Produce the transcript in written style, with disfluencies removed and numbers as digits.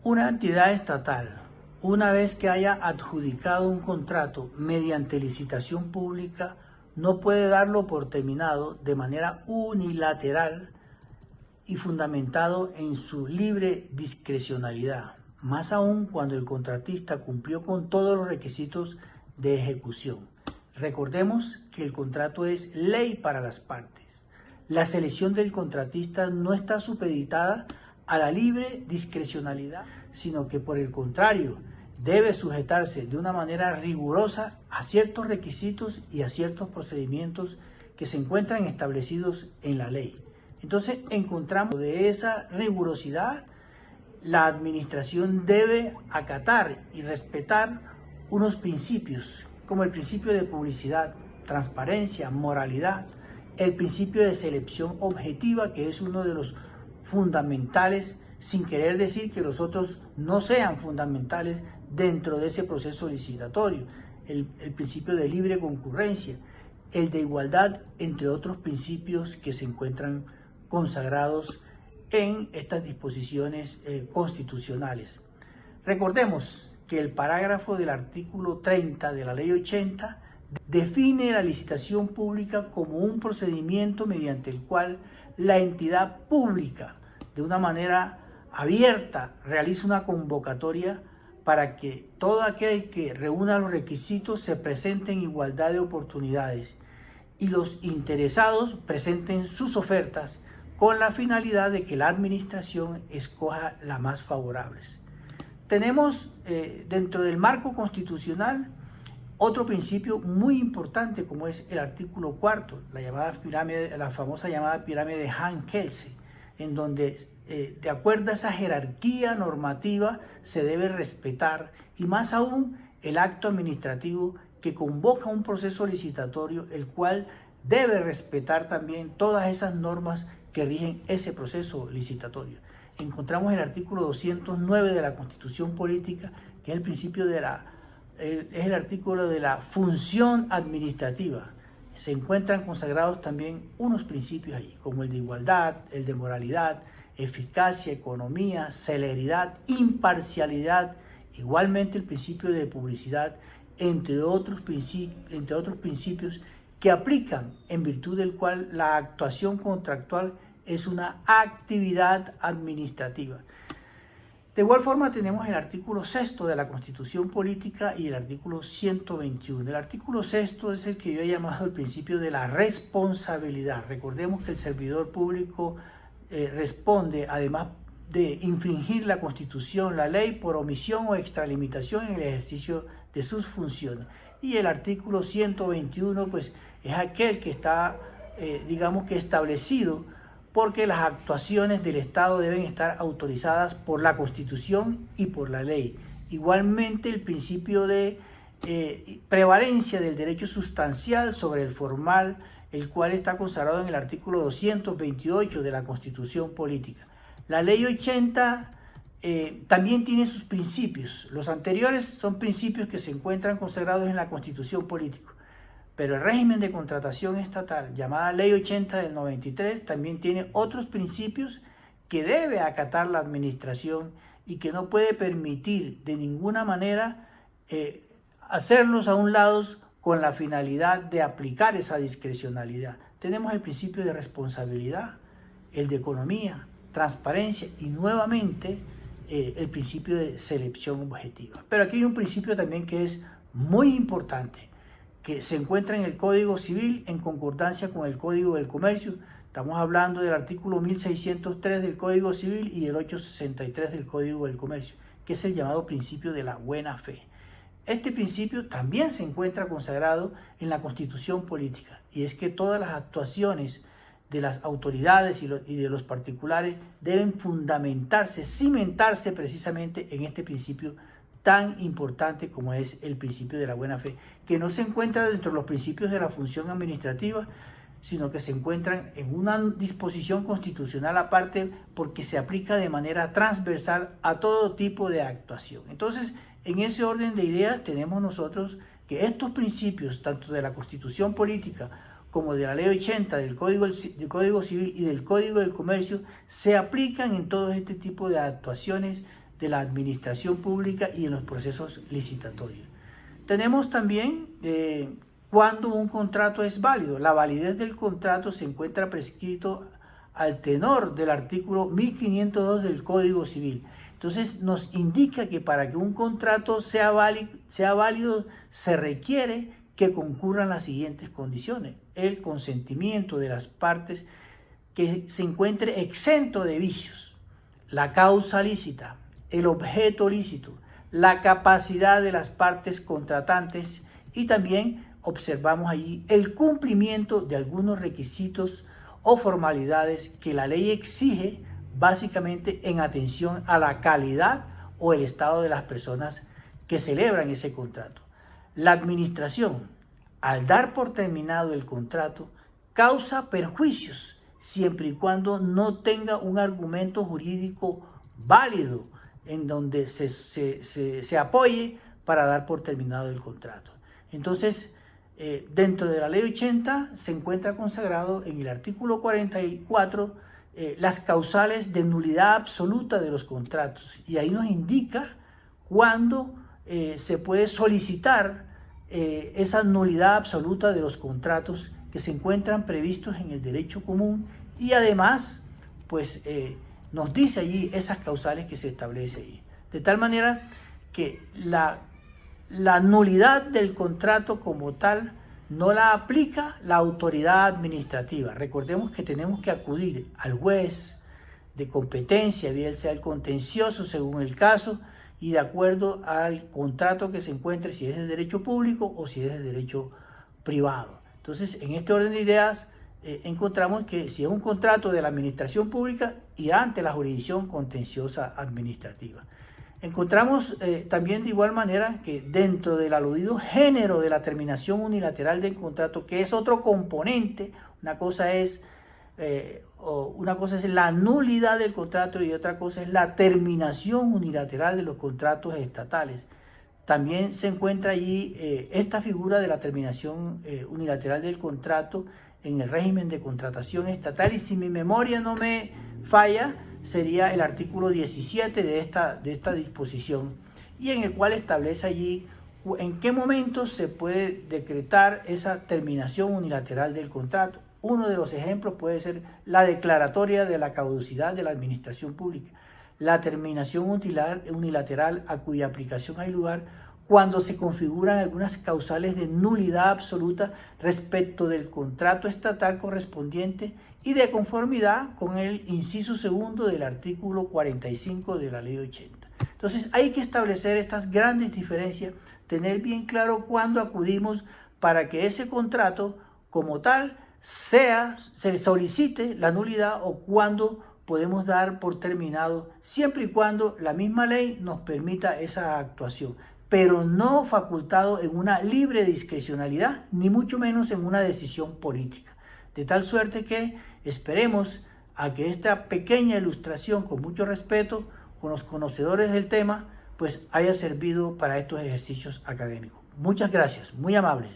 Una entidad estatal, una vez que haya adjudicado un contrato mediante licitación pública, no puede darlo por terminado de manera unilateral y fundamentado en su libre discrecionalidad, más aún cuando el contratista cumplió con todos los requisitos de ejecución. Recordemos que el contrato es ley para las partes. La selección del contratista no está supeditada a la libre discrecionalidad, sino que por el contrario, debe sujetarse de una manera rigurosa a ciertos requisitos y a ciertos procedimientos que se encuentran establecidos en la ley. Entonces encontramos de esa rigurosidad, la administración debe acatar y respetar unos principios, como el principio de publicidad, transparencia, moralidad, el principio de selección objetiva, que es uno de los fundamentales, sin querer decir que los otros no sean fundamentales dentro de ese proceso licitatorio, el principio de libre concurrencia, el de igualdad, entre otros principios que se encuentran consagrados en estas disposiciones constitucionales. Recordemos que el parágrafo del artículo 30 de la Ley 80 define la licitación pública como un procedimiento mediante el cual la entidad pública, de una manera abierta, realiza una convocatoria para que todo aquel que reúna los requisitos se presente en igualdad de oportunidades y los interesados presenten sus ofertas con la finalidad de que la administración escoja las más favorables. Tenemos dentro del marco constitucional otro principio muy importante, como es el artículo 4, la famosa llamada pirámide de Hans-Kelsen, en donde de acuerdo a esa jerarquía normativa se debe respetar, y más aún el acto administrativo que convoca un proceso licitatorio, el cual debe respetar también todas esas normas que rigen ese proceso licitatorio. Encontramos el artículo 209 de la Constitución Política, que es el principio es el artículo de la función administrativa. Se encuentran consagrados también unos principios ahí, como el de igualdad, el de moralidad, eficacia, economía, celeridad, imparcialidad, igualmente el principio de publicidad, entre otros principios que aplican en virtud del cual la actuación contractual es una actividad administrativa. De igual forma tenemos el artículo 6 de la Constitución Política y el artículo 121. El artículo 6 es el que yo he llamado el principio de la responsabilidad. Recordemos que el servidor público responde, además de infringir la Constitución, la ley, por omisión o extralimitación en el ejercicio de sus funciones. Y el artículo 121 pues es aquel que está, digamos que establecido, porque las actuaciones del Estado deben estar autorizadas por la Constitución y por la ley. Igualmente el principio de prevalencia del derecho sustancial sobre el formal, el cual está consagrado en el artículo 228 de la Constitución Política. La Ley 80 también tiene sus principios. Los anteriores son principios que se encuentran consagrados en la Constitución Política. Pero el régimen de contratación estatal, llamada Ley 80 del 93, también tiene otros principios que debe acatar la administración y que no puede permitir de ninguna manera hacerlos a un lado con la finalidad de aplicar esa discrecionalidad. Tenemos el principio de responsabilidad, el de economía, transparencia y nuevamente el principio de selección objetiva. Pero aquí hay un principio también que es muy importante, que se encuentra en el Código Civil en concordancia con el Código del Comercio. Estamos hablando del artículo 1603 del Código Civil y el 863 del Código del Comercio, que es el llamado principio de la buena fe. Este principio también se encuentra consagrado en la Constitución Política, y es que todas las actuaciones de las autoridades y de los particulares deben fundamentarse, cimentarse precisamente en este principio tan importante como es el principio de la buena fe, que no se encuentra dentro de los principios de la función administrativa, sino que se encuentran en una disposición constitucional aparte, porque se aplica de manera transversal a todo tipo de actuación. Entonces, en ese orden de ideas tenemos nosotros que estos principios, tanto de la Constitución Política como de la Ley 80, del Código Civil y del Código del Comercio, se aplican en todo este tipo de actuaciones de la administración pública y en los procesos licitatorios. Tenemos también cuando un contrato es válido. La validez del contrato se encuentra prescrito al tenor del artículo 1502 del Código Civil. Entonces nos indica que para que un contrato sea válido se requiere que concurran las siguientes condiciones: el consentimiento de las partes, que se encuentre exento de vicios, la causa lícita, el objeto lícito, la capacidad de las partes contratantes y también observamos allí el cumplimiento de algunos requisitos o formalidades que la ley exige, básicamente en atención a la calidad o el estado de las personas que celebran ese contrato. La administración, al dar por terminado el contrato, causa perjuicios siempre y cuando no tenga un argumento jurídico válido en donde se apoye para dar por terminado el contrato. Entonces, dentro de la Ley 80 se encuentra consagrado en el artículo 44 las causales de nulidad absoluta de los contratos, y ahí nos indica cuándo se puede solicitar esa nulidad absoluta de los contratos que se encuentran previstos en el derecho común, y además pues nos dice allí esas causales que se establece allí, de tal manera que la nulidad del contrato como tal no la aplica la autoridad administrativa. Recordemos que tenemos que acudir al juez de competencia, bien sea el contencioso según el caso, y de acuerdo al contrato que se encuentre, si es de derecho público o si es de derecho privado. Entonces, en este orden de ideas, encontramos que si es un contrato de la administración pública, irá ante la jurisdicción contenciosa administrativa. Encontramos también de igual manera que dentro del aludido género de la terminación unilateral del contrato, que es otro componente, una cosa es la nulidad del contrato y otra cosa es la terminación unilateral de los contratos estatales. También se encuentra allí esta figura de la terminación unilateral del contrato en el régimen de contratación estatal, y si mi memoria no me falla, sería el artículo 17 de esta disposición, y en el cual establece allí en qué momento se puede decretar esa terminación unilateral del contrato. Uno de los ejemplos puede ser la declaratoria de la caducidad de la administración pública, la terminación unilateral a cuya aplicación hay lugar cuando se configuran algunas causales de nulidad absoluta respecto del contrato estatal correspondiente y de conformidad con el inciso segundo del artículo 45 de la Ley 80. Entonces hay que establecer estas grandes diferencias, tener bien claro cuándo acudimos para que ese contrato como tal se solicite la nulidad o cuándo podemos dar por terminado, siempre y cuando la misma ley nos permita esa actuación, pero no facultado en una libre discrecionalidad, ni mucho menos en una decisión política. De tal suerte que esperemos a que esta pequeña ilustración, con mucho respeto, con los conocedores del tema, pues haya servido para estos ejercicios académicos. Muchas gracias, muy amables.